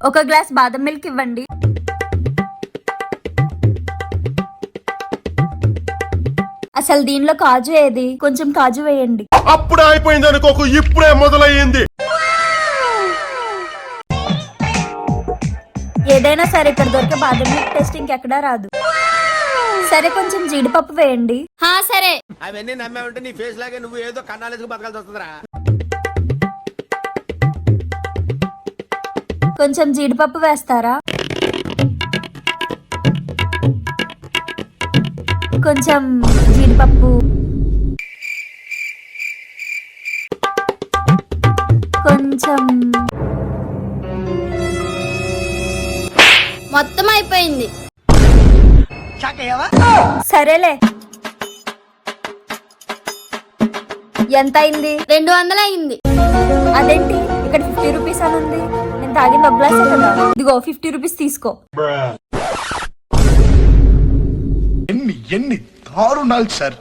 ఒక గ్లాస్ బాదం మిల్క్ ఇవ్వండి. అసలు దీనిలో కాజు ఏది? కొంచెం కాజు వేయండి. అప్పుడే అయిపోయింది అనుకోకు, ఇప్పుడే మొదలయ్యింది. ఏదైనా సరే ఇక్కడ దొరికే బాదం మిల్క్ టేస్ట్ ఇంకెక్కడా రాదు. సరే కొంచెం జీడిపప్పు వేయండి. సరే. అవన్నీ నమ్మే ఉంటే నీ ఫేస్ లాగే నువ్వు ఏదో కన్నాలేసుకు బతకాల్సి వస్తుందిరా. కొంచెం జీడిపప్పు వేస్తారా? కొంచెం జీడిపప్పు, కొంచెం. మొత్తం అయిపోయింది. సరేలే. ఎంత అయింది? 200 అయింది. అదేంటి ఇక్కడ 50 రూపీస్ అని ఉంది? నేను తాగిన ఒక గ్లాసే కదా. ఇదిగో 50 రూపీస్ తీసుకో. ఎన్ని దారుణాలు సార్.